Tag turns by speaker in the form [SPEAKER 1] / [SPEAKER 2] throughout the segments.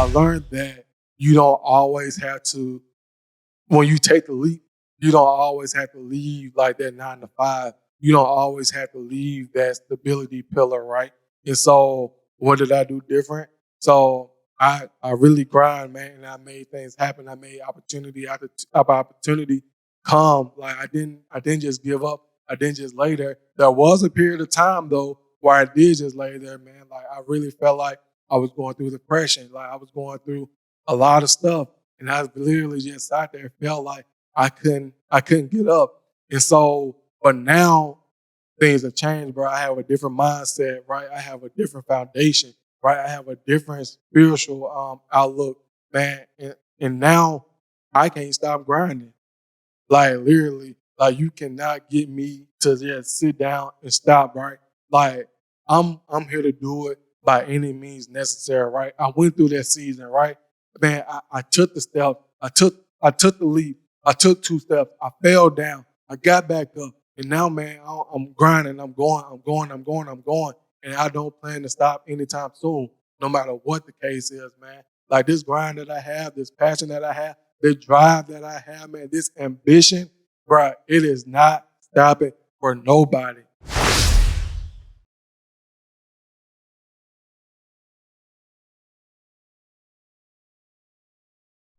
[SPEAKER 1] I learned that you don't always have to, when you take the leap, you don't always have to leave like that 9 to 5. You don't always have to leave that stability pillar, right? And so what did I do different? So I really grind, man, and I made things happen. I made opportunity after opportunity come. Like I didn't just give up. I didn't just lay there. There was a period of time though where I did just lay there, man. Like I really felt like I was going through depression. Like I was going through a lot of stuff. And I literally just sat there and felt like I couldn't get up. And so, but now things have changed, bro. I have a different mindset, right? I have a different foundation, right? I have a different spiritual outlook, man. And now I can't stop grinding. Like literally, like you cannot get me to just sit down and stop, right? Like I'm here to do it by any means necessary, right? I went through that season, right? Man, I took the step, I took the leap, I took 2 steps, I fell down, I got back up, and now, man, I'm grinding, I'm going, and I don't plan to stop anytime soon, no matter what the case is, man. Like this grind that I have, this passion that I have, the drive that I have, man, this ambition, bro, it is not stopping for nobody.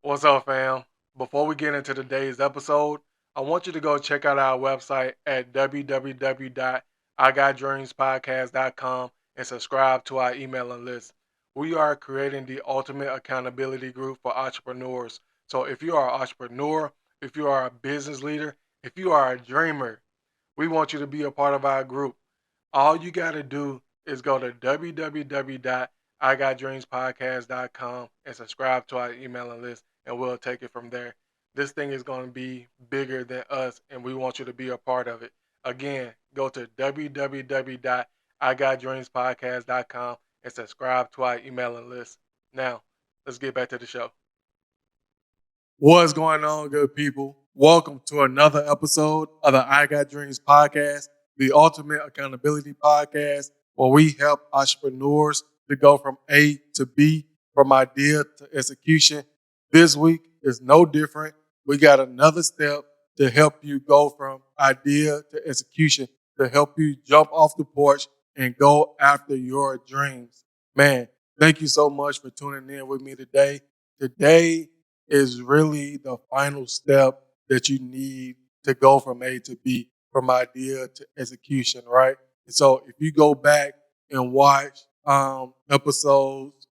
[SPEAKER 1] What's up, fam? Before we get into today's episode, I want you to go check out our website at www.igotdreamspodcast.com and subscribe to our emailing list. We are creating the ultimate accountability group for entrepreneurs. So if you are an entrepreneur, if you are a business leader, if you are a dreamer, we want you to be a part of our group. All you got to do is go to www.igotdreamspodcast.com and subscribe to our emailing list, and we'll take it from there. This thing is going to be bigger than us, and we want you to be a part of it. Again, go to www.igotdreamspodcast.com and subscribe to our emailing list. Now, let's get back to the show. What's going on, good people? Welcome to another episode of the I Got Dreams podcast, the ultimate accountability podcast, where we help entrepreneurs to go from A to B, from idea to execution. This week is no different. We got another step to help you go from idea to execution, to help you jump off the porch and go after your dreams. Man, thank you so much for tuning in with me today. Today is really the final step that you need to go from A to B, from idea to execution, right? And so if you go back and watch episodes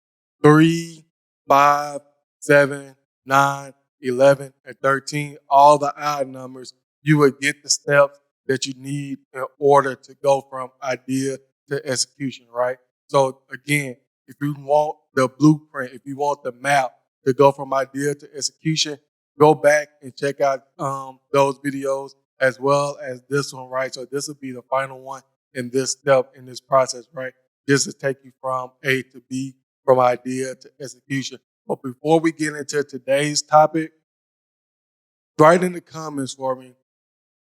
[SPEAKER 1] 3, 5, 7, 9, 11, and 13, all the odd numbers, you would get the steps that you need in order to go from idea to execution, right? So again, if you want the blueprint, if you want the map to go from idea to execution, go back and check out those videos as well as this one, right? So this will be the final one in this step in this process, right? This is take you from A to B, from idea to execution. But before we get into today's topic, write in the comments for me,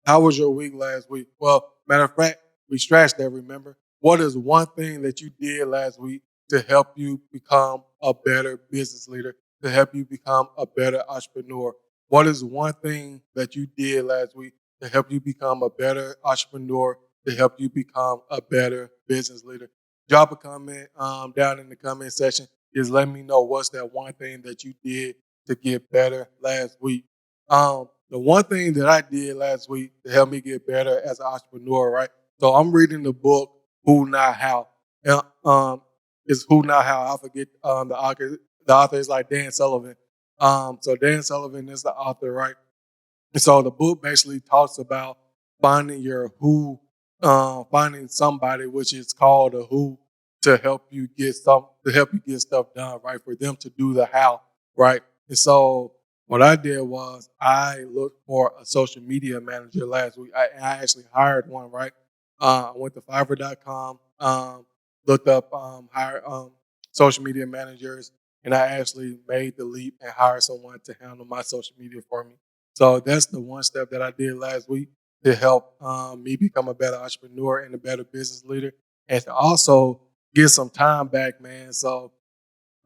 [SPEAKER 1] how was your week last week? Well, matter of fact, we scratched that, remember? What is one thing that you did last week to help you become a better business leader, to help you become a better entrepreneur? What is one thing that you did last week to help you become a better entrepreneur, to help you become a better business leader? Drop a comment down in the comment section. Just let me know what's that one thing that you did to get better last week. The one thing that I did last week to help me get better as an entrepreneur, right? So I'm reading the book Who Not How. And, it's Who Not How. I forget the author. The author is like Dan Sullivan. So Dan Sullivan is the author, right? And so the book basically talks about finding your who, finding somebody, which is called a who, to help you get stuff done, right? For them to do the how, right? And so what I did was I looked for a social media manager last week. I actually hired one, right? I went to Fiverr.com, looked up hired social media managers, and I actually made the leap and hired someone to handle my social media for me. So that's the one step that I did last week to help me become a better entrepreneur and a better business leader, and to also get some time back, man. So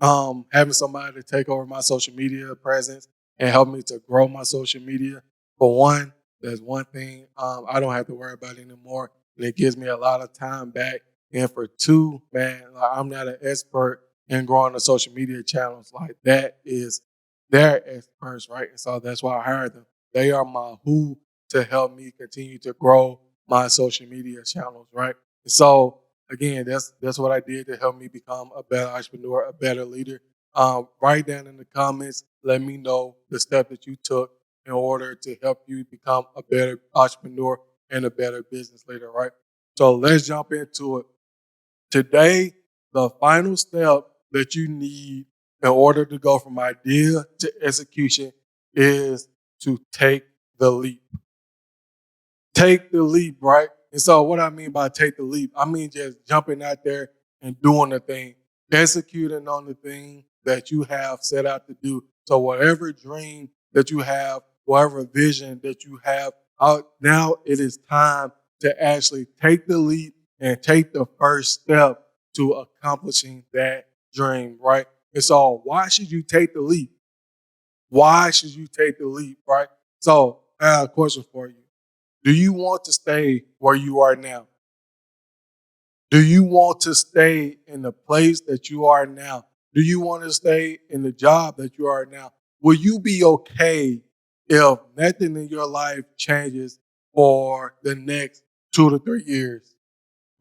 [SPEAKER 1] having somebody to take over my social media presence and help me to grow my social media. For one, there's one thing I don't have to worry about anymore, and it gives me a lot of time back. And for two, man, like, I'm not an expert in growing the social media channels. Like that is their experts, right? And so that's why I hired them. They are my who to help me continue to grow my social media channels, right? And so again, that's what I did to help me become a better entrepreneur, a better leader. Write down in the comments, let me know the step that you took in order to help you become a better entrepreneur and a better business leader, right? So let's jump into it. Today, the final step that you need in order to go from idea to execution is to take the leap. Take the leap, right? And so what I mean by take the leap, I mean just jumping out there and doing the thing, executing on the thing that you have set out to do. So whatever dream that you have, whatever vision that you have, now it is time to actually take the leap and take the first step to accomplishing that dream, right? And so why should you take the leap? Why should you take the leap, right? So I have a question for you. Do you want to stay where you are now? Do you want to stay in the place that you are now? Do you want to stay in the job that you are now? Will you be okay if nothing in your life changes for the next 2 to 3 years?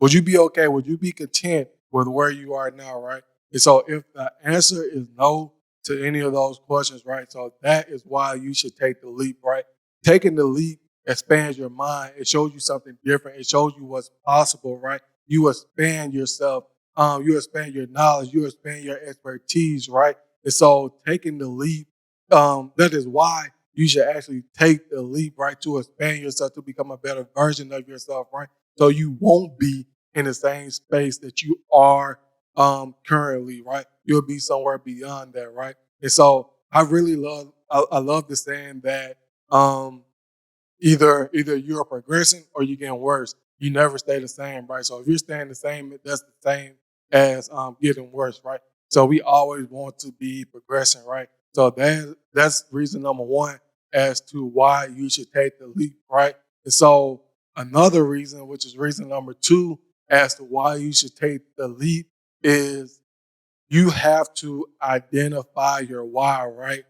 [SPEAKER 1] Would you be okay? Would you be content with where you are now, right? And so if the answer is no to any of those questions, right? So that is why you should take the leap, right? Taking the leap expands your mind. It shows you something different. It shows you what's possible, right? You expand yourself. You expand your knowledge. You expand your expertise, right? And so taking the leap, that is why you should actually take the leap, right? To expand yourself, to become a better version of yourself, right? So you won't be in the same space that you are currently, right? You'll be somewhere beyond that, right? And so I love the saying that um, either you're progressing or you're getting worse. You never stay the same, right? So if you're staying the same, that's the same as getting worse, right? So we always want to be progressing, right? So that's reason number one as to why you should take the leap, right? And so another reason, which is reason number two, as to why you should take the leap, is you have to identify your why, right?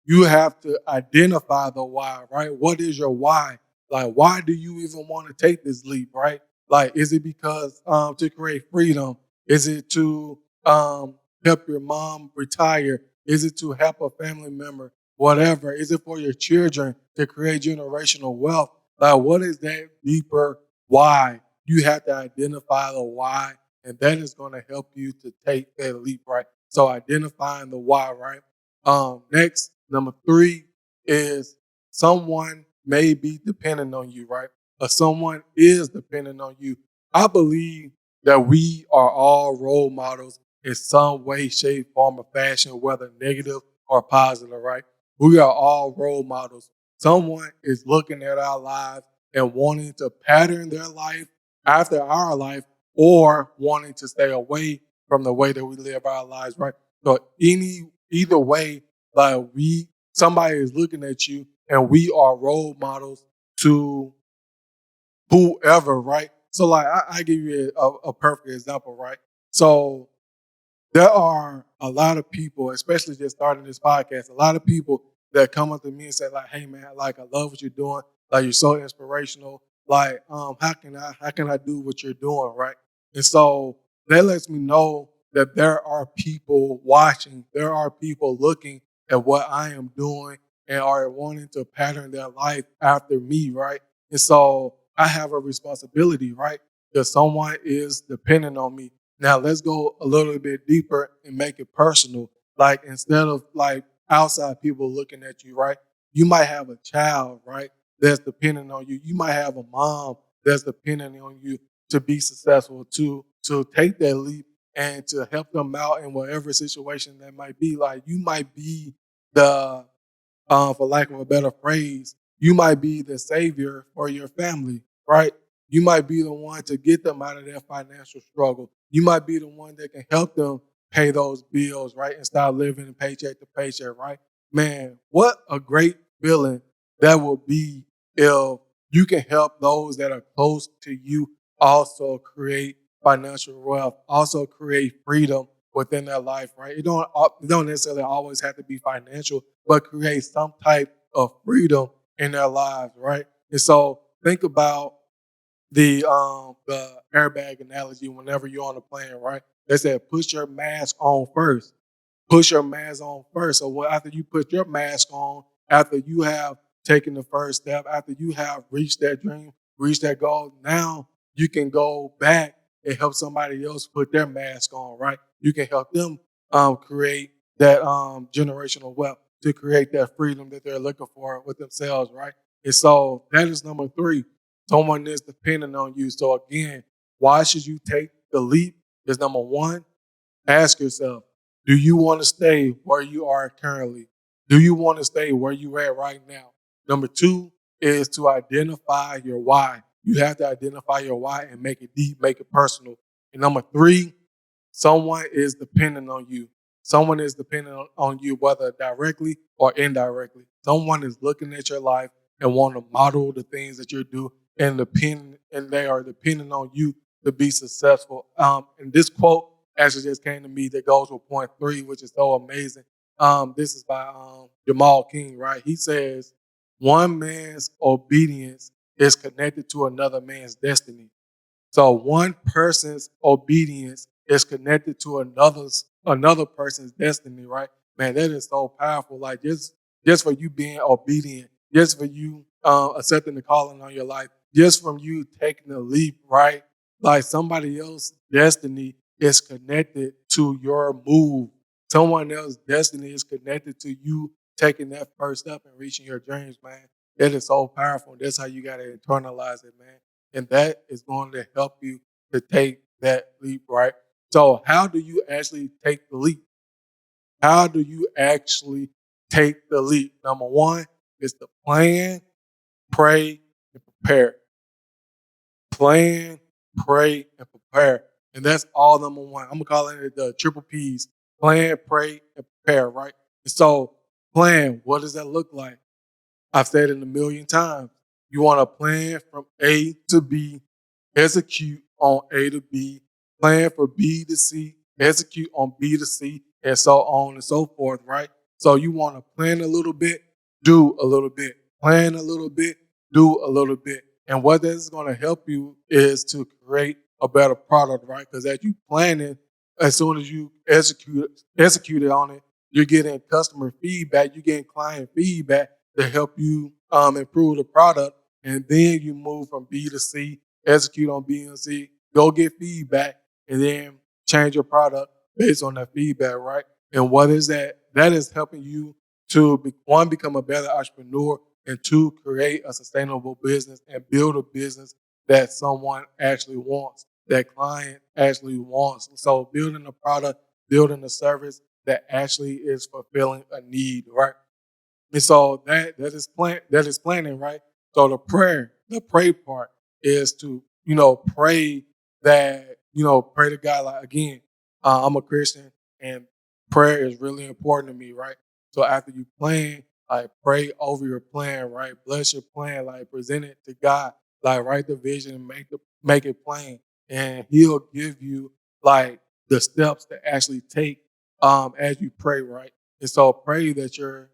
[SPEAKER 1] You have to identify the why, right? What is your why? Like, why do you even want to take this leap, right? Like, is it because to create freedom? Is it to help your mom retire? Is it to help a family member? Whatever. Is it for your children to create generational wealth? Like, what is that deeper why? You have to identify the why, and that is going to help you to take that leap, right? So identifying the why, right? Next, number three is someone may be dependent on you, right? Or someone is dependent on you. I believe that we are all role models in some way, shape, form, or fashion, whether negative or positive, right? We are all role models. Someone is looking at our lives and wanting to pattern their life after our life or wanting to stay away from the way that we live our lives, right? So either way, like somebody is looking at you and we are role models to whoever, right? So like I give you a perfect example, right? So there are a lot of people, especially just starting this podcast, a lot of people that come up to me and say, like, hey man, like I love what you're doing. Like you're so inspirational. Like, how can I do what you're doing, right? And so that lets me know that there are people watching, there are people looking at what I am doing and are wanting to pattern their life after me, right? And so I have a responsibility, right? Because someone is dependent on me. Now let's go a little bit deeper and make it personal. Like instead of like outside people looking at you, right? You might have a child, right? That's dependent on you. You might have a mom that's dependent on you to be successful, to take that leap and to help them out in whatever situation that might be. Like you might be the for lack of a better phrase, you might be the savior for your family, right? You might be the one to get them out of their financial struggle. You might be the one that can help them pay those bills, right? And start living paycheck to paycheck, right? Man, what a great feeling that will be if you can help those that are close to you also create financial wealth, also create freedom within their life, right? It don't necessarily always have to be financial, but create some type of freedom in their lives, right? And so think about the airbag analogy whenever you're on a plane, right? They said put your mask on first. Put your mask on first. So after you put your mask on, after you have taken the first step, after you have reached that dream, reached that goal, now you can go back and help somebody else put their mask on, right? You can help them create that generational wealth to create that freedom that they're looking for with themselves, right? And so that is number three. Someone is dependent on you. So again, why should you take the leap? Is number one, ask yourself, do you want to stay where you are currently? Do you want to stay where you're at right now? Number two is to identify your why. You have to identify your why and make it deep, make it personal. And number three, someone is dependent on you. Someone is dependent on you, whether directly or indirectly. Someone is looking at your life and want to model the things that you do and they are depending on you to be successful. And this quote actually just came to me that goes with point three, which is so amazing. This is by Jamal King, right? He says, one man's obedience is connected to another man's destiny. So one person's obedience is connected to another person's destiny, right? Man, that is so powerful. Like just for you being obedient, just for you accepting the calling on your life, just from you taking the leap, right? Like somebody else's destiny is connected to your move. Someone else's destiny is connected to you taking that first step and reaching your dreams, man. That is so powerful. That's how you got to internalize it, man. And that is going to help you to take that leap, right? So, how do you actually take the leap? How do you actually take the leap? Number one is to plan, pray, and prepare. Plan, pray, and prepare. And that's all number one. I'm gonna call it the triple P's. Plan, pray, and prepare, right? And so plan, what does that look like? I've said it a million times. You want to plan from A to B, execute on A to B, plan for B to C, execute on B to C, and so on and so forth, right? So you want to plan a little bit, do a little bit. Plan a little bit, do a little bit. And what this is going to help you is to create a better product, right? Because as you plan it, as soon as you execute it on it, you're getting customer feedback, you're getting client feedback to help you improve the product. And then you move from B to C, execute on B and C, go get feedback, and then change your product based on that feedback, right? And what is that? That is helping you to, one, become a better entrepreneur, and two, create a sustainable business and build a business that someone actually wants, that client actually wants. So building a product, building a service that actually is fulfilling a need, right? And so that is planning, right? So the pray part is to, pray that, pray to God. Like again, I'm a Christian and prayer is really important to me, right? So after you plan, like pray over your plan, right? Bless your plan, like present it to God, like write the vision and make it plain. And he'll give you like the steps to actually take as you pray, right? And so pray that your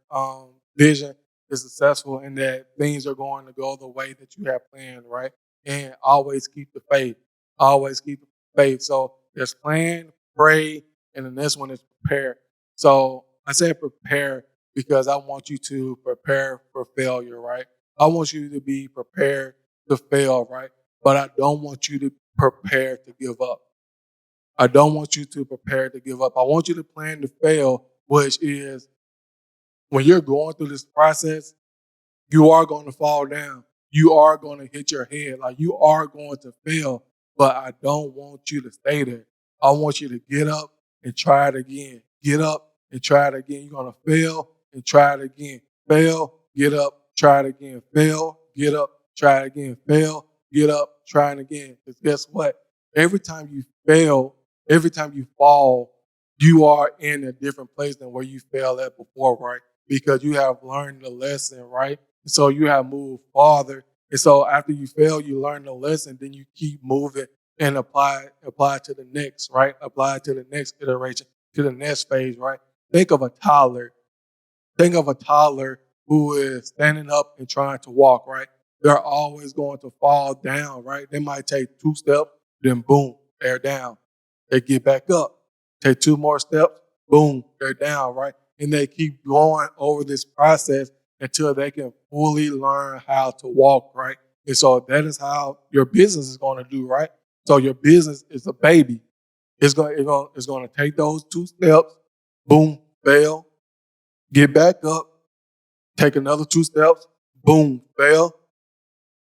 [SPEAKER 1] vision is successful and that things are going to go the way that you have planned, right? And always keep the faith. Always keep the faith. So there's plan, pray, and the next one is prepare. So I say prepare because I want you to prepare for failure, right? I want you to be prepared to fail, right? But I don't want you to prepare to give up. I don't want you to prepare to give up. I want you to plan to fail, which is when you're going through this process, you are going to fall down. You are going to hit your head. Like you are going to fail, but I don't want you to stay there. I want you to get up and try it again. Get up and try it again. You're going to fail and try it again. Fail, get up, try it again. Fail, get up, try it again. Fail, get up, try it again. Because guess what? Every time you fail, every time you fall, you are in a different place than where you failed at before, right? Because you have learned the lesson, right? And so you have moved farther. And so after you fail, you learn the lesson, then you keep moving and apply it to the next, right? Apply it to the next iteration, to the next phase, right? Think of a toddler. Think of a toddler who is standing up and trying to walk, right? They're always going to fall down, right? They might take 2 steps, then boom, they're down. They get back up, take 2 more steps, boom, they're down, right? And they keep going over this process until they can fully learn how to walk, right? And so that is how your business is going to do, right? So your business is a baby. It's going to take those 2 steps, boom, fail, get back up, take another 2 steps, boom, fail,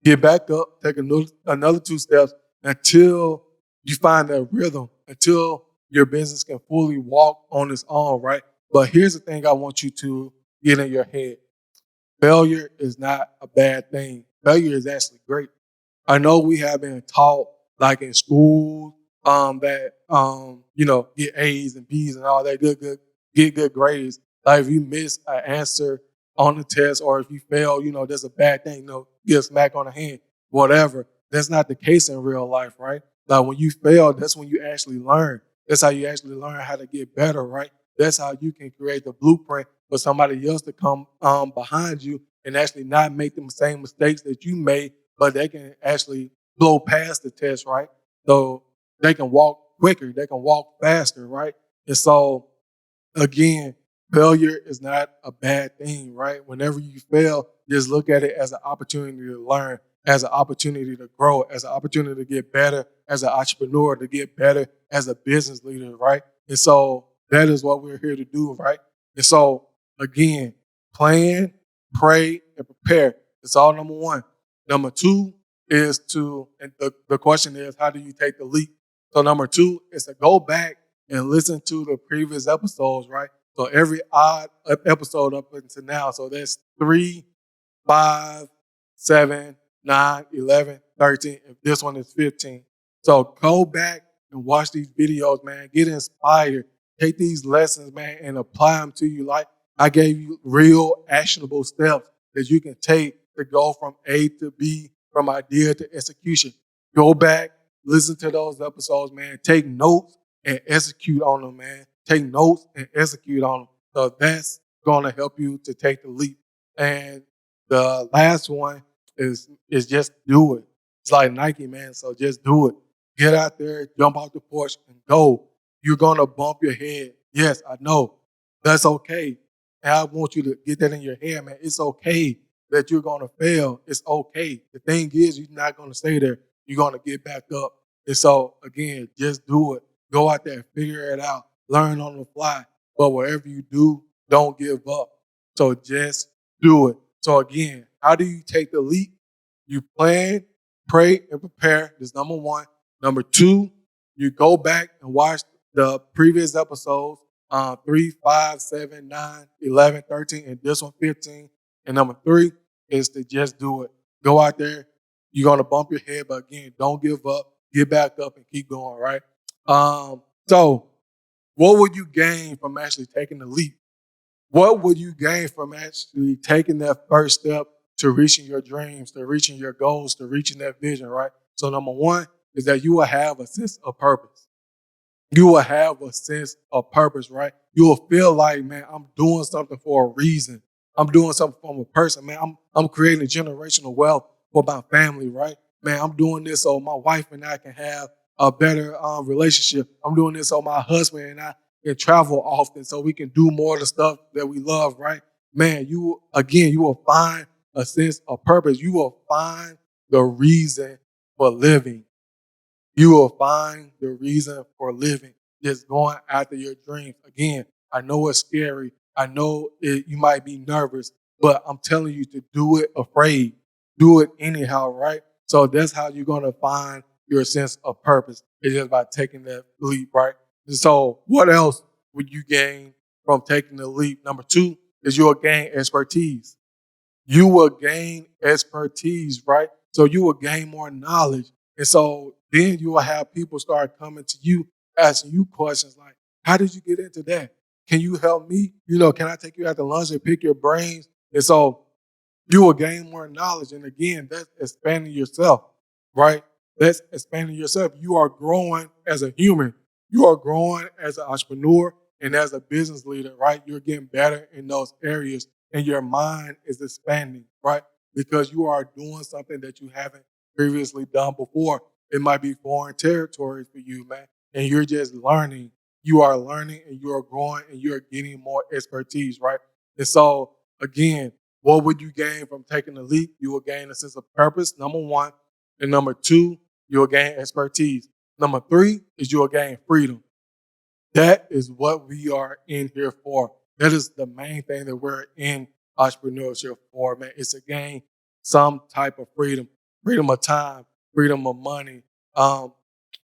[SPEAKER 1] get back up, take another 2 steps until you find that rhythm, until your business can fully walk on its own, right? But here's the thing I want you to get in your head. Failure is not a bad thing. Failure is actually great. I know we have been taught, like in school, that get A's and B's and all that get good grades. Like if you miss an answer on the test or if you fail, there's a bad thing, get a smack on the hand, whatever. That's not the case in real life, right? Like when you fail, that's when you actually learn. That's how you actually learn how to get better, right? That's how you can create the blueprint for somebody else to come behind you and actually not make the same mistakes that you made, but they can actually blow past the test, right? So they can walk quicker, they can walk faster, right? And so again, failure is not a bad thing, right? Whenever you fail, just look at it as an opportunity to learn, as an opportunity to grow, as an opportunity to get better, as an entrepreneur, to get better as a business leader, right? And so that is what we're here to do, right? And so again, plan, pray, and prepare. It's all number one. Number two is and the question is, how do you take the leap? So number two is to go back and listen to the previous episodes, right? So every odd episode up until now. So that's 3, 5, 7, 9, 11, 13. If this one is 15. So go back and watch these videos, man. Get inspired. Take these lessons, man, and apply them to you. Like I gave you real actionable steps that you can take to go from A to B, from idea to execution. Go back, listen to those episodes, man. Take notes and execute on them, man. Take notes and execute on them. So that's going to help you to take the leap. And the last one is just do it. It's like Nike, man. So just do it. Get out there, jump off the porch, and go. You're gonna bump your head. Yes, I know. That's okay. And I want you to get that in your head, man. It's okay that you're gonna fail. It's okay. The thing is, you're not gonna stay there. You're gonna get back up. And so again, just do it. Go out there, figure it out, learn on the fly. But whatever you do, don't give up. So just do it. So again, how do you take the leap? You plan, pray, and prepare. That's number one. Number two, you go back and watch the previous episodes, 3, 5, 7, 9, 11, 13, and this one 15. And number three is to just do it. Go out there. You're going to bump your head, but again, don't give up. Get back up and keep going, right? So what would you gain from actually taking the leap? What would you gain from actually taking that first step to reaching your dreams, to reaching your goals, to reaching that vision, right? So number one is that you will have a sense of purpose. You will have a sense of purpose, right? You will feel like, man, I'm doing something for a reason. I'm doing something for a person, man. I'm creating generational wealth for my family, right? Man, I'm doing this so my wife and I can have a better relationship. I'm doing this so my husband and I can travel often so we can do more of the stuff that we love, right? Man, you will find a sense of purpose. You will find the reason for living. You will find the reason for living, just going after your dreams. Again, I know it's scary. I know you might be nervous, but I'm telling you to do it afraid. Do it anyhow, right? So that's how you're going to find your sense of purpose. It's just by taking that leap, right? And so what else would you gain from taking the leap? Number two is you'll gain expertise. You will gain expertise, right? So you will gain more knowledge. And so then you will have people start coming to you, asking you questions like, How did you get into that? Can you help me? Can I take you out to lunch and pick your brains? And so you will gain more knowledge. And again, that's expanding yourself, right? That's expanding yourself. You are growing as a human. You are growing as an entrepreneur and as a business leader, right? You're getting better in those areas and your mind is expanding, right? Because you are doing something that you haven't previously done before. It might be foreign territory for you, man. And you're just learning. You are learning and you are growing and you're getting more expertise, right? And so, again, what would you gain from taking the leap? You will gain a sense of purpose, number one. And number two, you will gain expertise. Number three is you will gain freedom. That is what we are in here for. That is the main thing that we're in entrepreneurship for, man. It's to gain some type of freedom, freedom of time, freedom of money,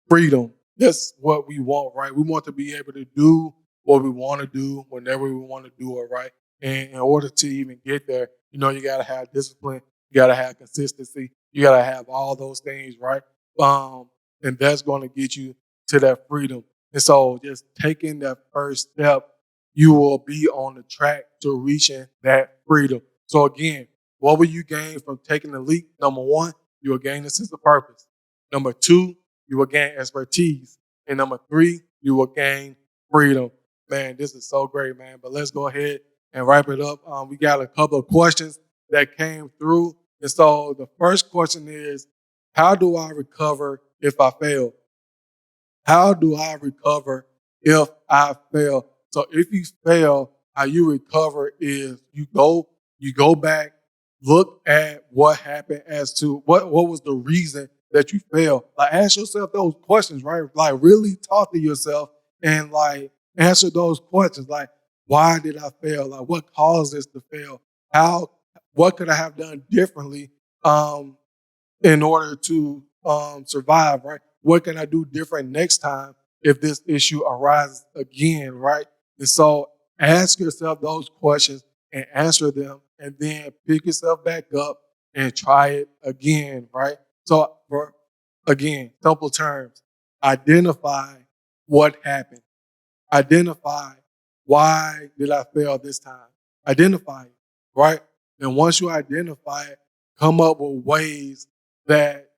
[SPEAKER 1] freedom. That's what we want, right? We want to be able to do what we want to do whenever we want to do it, right? And in order to even get there, you got to have discipline, you got to have consistency, you got to have all those things, right? And that's going to get you to that freedom. And so just taking that first step, you will be on the track to reaching that freedom. So again, what will you gain from taking the leap? Number one, you will gain a sense of purpose. Number two, you will gain expertise. And number three, you will gain freedom. Man, this is so great, man. But let's go ahead and wrap it up. We got a couple of questions that came through. And so the first question is, how do I recover if I fail? How do I recover if I fail? So if you fail, how you recover is you go back, look at what happened as to what was the reason that you failed. Like ask yourself those questions, right? Like really talk to yourself and like answer those questions. Like, why did I fail? Like what caused this to fail? What could I have done differently? In order to survive, right? What can I do different next time if this issue arises again, right? And so ask yourself those questions and answer them and then pick yourself back up and try it again, right? So again, simple terms, identify what happened. Identify why did I fail this time. Identify it, right? And once you identify it, come up with ways that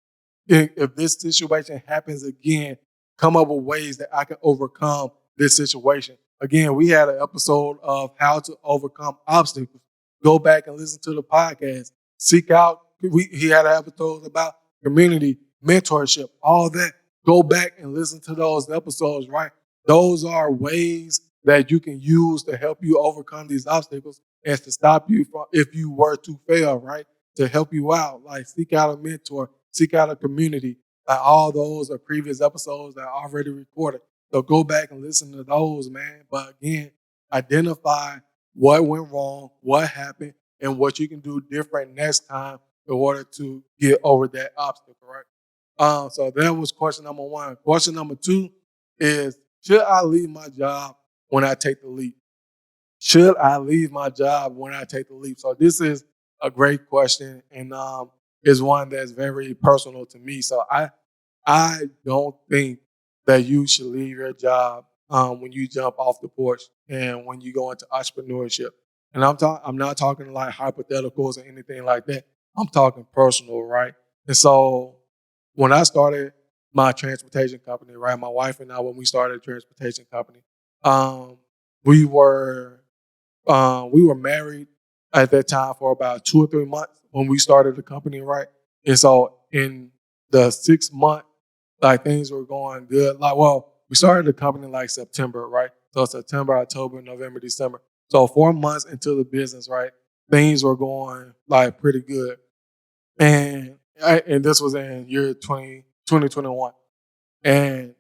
[SPEAKER 1] if this situation happens again, come up with ways that I can overcome this situation. Again, we had an episode of how to overcome obstacles. Go back and listen to the podcast. Seek out, he had an episode about community, mentorship, all that. Go back and listen to those episodes, right? Those are ways that you can use to help you overcome these obstacles and to stop you from, if you were to fail, right? To help you out, like seek out a mentor, seek out a community. Like all those are previous episodes that are already recorded. So go back and listen to those, man. But again, identify what went wrong, what happened, and what you can do different next time in order to get over that obstacle, right? So that was question number one. Question number two is, should I leave my job when I take the leap? Should I leave my job when I take the leap? So this is a great question and is one that's very personal to me. So I don't think that you should leave your job when you jump off the porch and when you go into entrepreneurship. And I'm not talking like hypotheticals or anything like that. I'm talking personal, right? And so when I started my transportation company, right, my wife and I, when we started a transportation company, we were married at that time for about 2 or 3 months when we started the company, right? And so in the 6 month, like things were going good. Like, well, we started the company like September, right? So September, October, November, December. So 4 months into the business, right? Things were going like pretty good. And this was in year 2021. And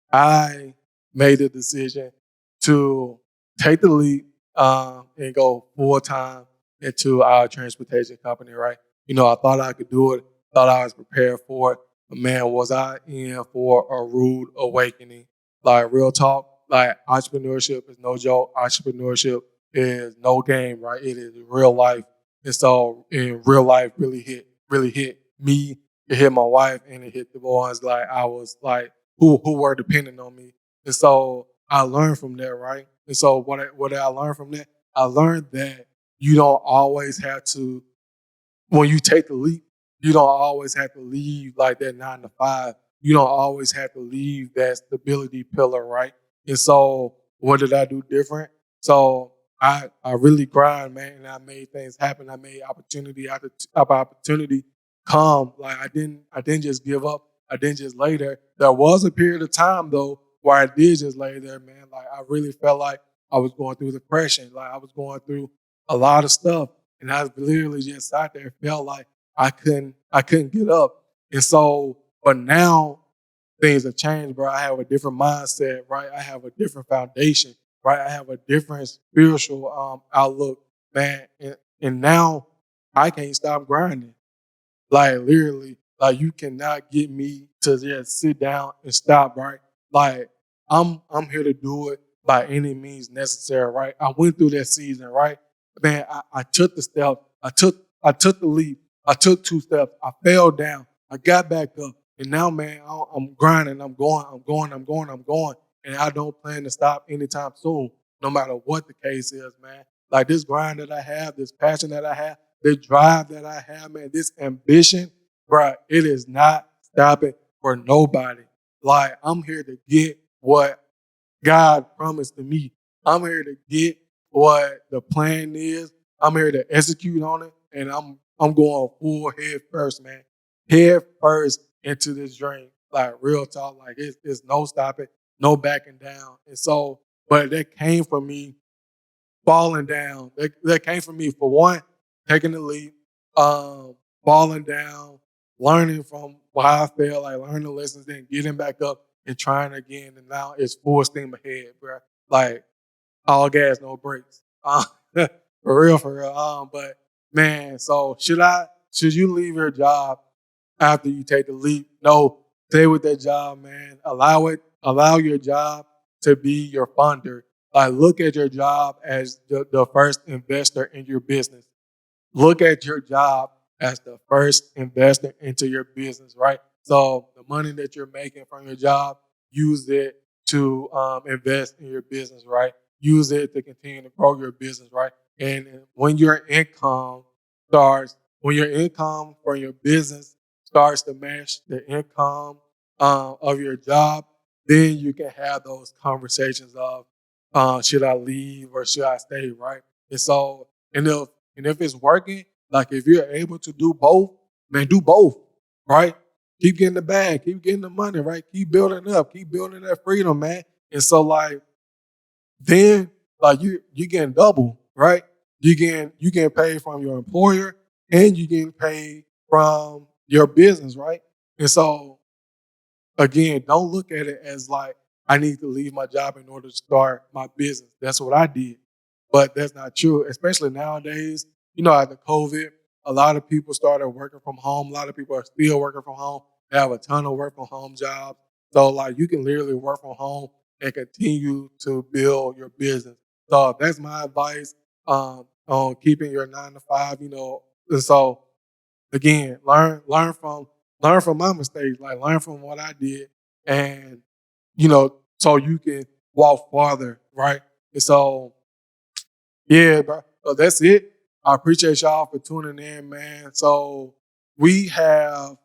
[SPEAKER 1] I made a decision to take the leap and go full time into our transportation company, right? I thought I could do it, thought I was prepared for it. But man, was I in for a rude awakening. Like real talk, like entrepreneurship is no joke. Entrepreneurship is no game, right? It is real life. And so in real life really hit me, it hit my wife, and it hit the ones like I was like who were dependent on me. And so I learned from that, right? And so what did I learn from that? I learned that you don't always have to, when you take the leap, you don't always have to leave like that 9 to 5. You don't always have to leave that stability pillar, right? And so what did I do different? So I really grind, man, and I made things happen. I made opportunity after opportunity come. Like I didn't just give up. I didn't just lay there. There was a period of time though where I did just lay there, man. Like I really felt like I was going through depression. Like I was going through a lot of stuff. And I literally just sat there and felt like I couldn't get up. And so, but now things have changed, bro. I have a different mindset, right? I have a different foundation, right? I have a different spiritual outlook, man. And now I can't stop grinding. Like literally, like you cannot get me to just sit down and stop, right? Like I'm here to do it by any means necessary, right? I went through that season, right? Man, I took the step, I took the leap, I took 2 steps, I fell down, I got back up, and now man, I'm grinding, I'm going, and I don't plan to stop anytime soon, no matter what the case is, man. Like this grind that I have, this passion that I have, the drive that I have, man, this ambition, bro, it is not stopping for nobody. Like, I'm here to get what God promised to me. I'm here to get what the plan is. I'm here to execute on it. And I'm going full head first, man. Head first into this dream. Like real talk. Like it's no stopping, no backing down. And so, but that came from me falling down. That came from me for one, taking the leap, falling down, learning from why I failed, like learning the lessons, then getting back up and trying again. And now it's full steam ahead, bro. Like all gas, no brakes. For real, for real. But man, so should you leave your job after you take the leap? No, stay with that job, man. Allow your job to be your funder. Like look at your job as the first investor in your business. Look at your job as the first investor into your business, right? So the money that you're making from your job, use it to invest in your business, right? Use it to continue to grow your business, right? And when your income from your business starts to match the income of your job, then you can have those conversations of should I leave or should I stay, right? And so, and if it's working, like if you're able to do both, man, do both, right? Keep getting the bag, keep getting the money, right? Keep building up, keep building that freedom, man. And so, like, then like you getting double, right? You getting paid from your employer and you getting paid from your business, right? And so again, don't look at it as like I need to leave my job in order to start my business. That's what I did. But that's not true, especially nowadays. After COVID, a lot of people started working from home. A lot of people are still working from home. They have a ton of work from home jobs. So like you can literally work from home and continue to build your business. So that's my advice on keeping your 9 to 5. And so again, learn from my mistakes, like learn from what I did, and so you can walk farther, right? And so, yeah, bro. So that's it. I appreciate y'all for tuning in, man. So we have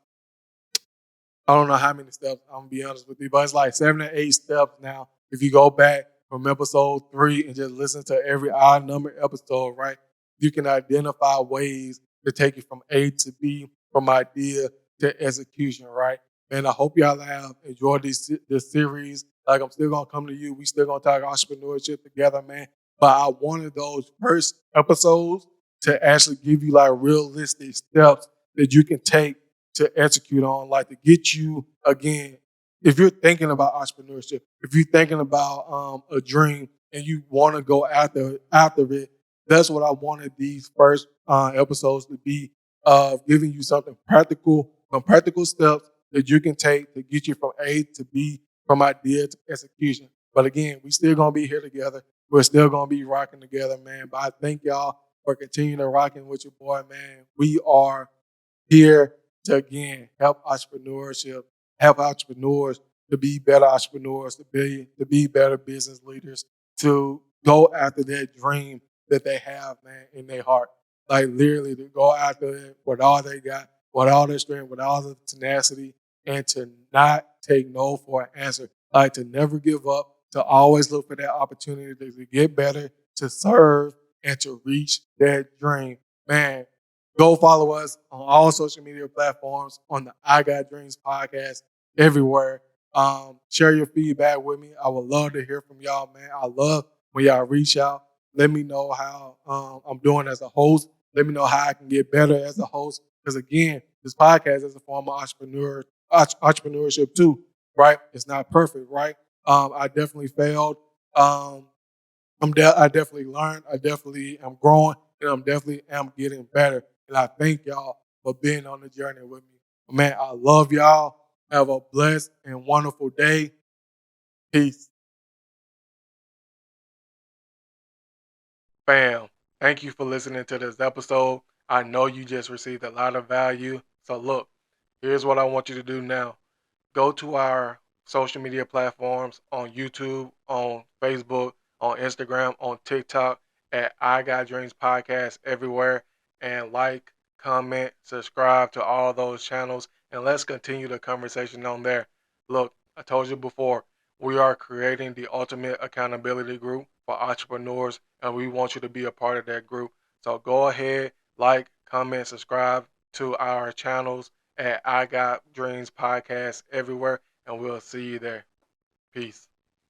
[SPEAKER 1] I don't know how many steps, I'm gonna be honest with you, but it's like 7 or 8 steps now. If you go back from episode 3 and just listen to every odd number episode, right? You can identify ways to take it from A to B, from idea to execution, right? And I hope y'all have enjoyed this series. Like I'm still gonna come to you. We still gonna talk entrepreneurship together, man. But I wanted those first episodes to actually give you like realistic steps that you can take to execute on, like to get you again. If you're thinking about entrepreneurship, if you're thinking about a dream and you want to go after it, that's what I wanted these first episodes to be, of giving you something practical, some practical steps that you can take to get you from A to B, from idea to execution. But again, we still gonna be here together. We're still gonna be rocking together, man. But I thank y'all for continuing to rocking with your boy, man. We are here to again help entrepreneurs to be better entrepreneurs, to be better business leaders, to go after that dream that they have, man, in their heart. Like literally to go after it with all they got, with all their strength, with all the tenacity, and to not take no for an answer. Like to never give up, to always look for that opportunity to get better, to serve, and to reach that dream. Man, go follow us on all social media platforms on the I Got Dreams podcast everywhere. Share your feedback with me. I would love to hear from y'all, man. I love when y'all reach out. Let me know how I'm doing as a host. Let me know how I can get better as a host. Because again, this podcast is a form of entrepreneurship too, right? It's not perfect, right? I definitely failed. Um, I definitely learned. I definitely am growing, and I'm definitely am getting better. And I thank y'all for being on the journey with me. Man, I love y'all. Have a blessed and wonderful day. Peace. Bam. Thank you for listening to this episode. I know you just received a lot of value. So look, here's what I want you to do now. Go to our social media platforms on YouTube, on Facebook, on Instagram, on TikTok at I Got Dreams Podcast everywhere, and like, comment, subscribe to all those channels, and let's continue the conversation on there. Look, I told you before, we are creating the ultimate accountability group for entrepreneurs, and we want you to be a part of that group. So go ahead, like, comment, subscribe to our channels at I Got Dreams Podcast everywhere, and we'll see you there. Peace.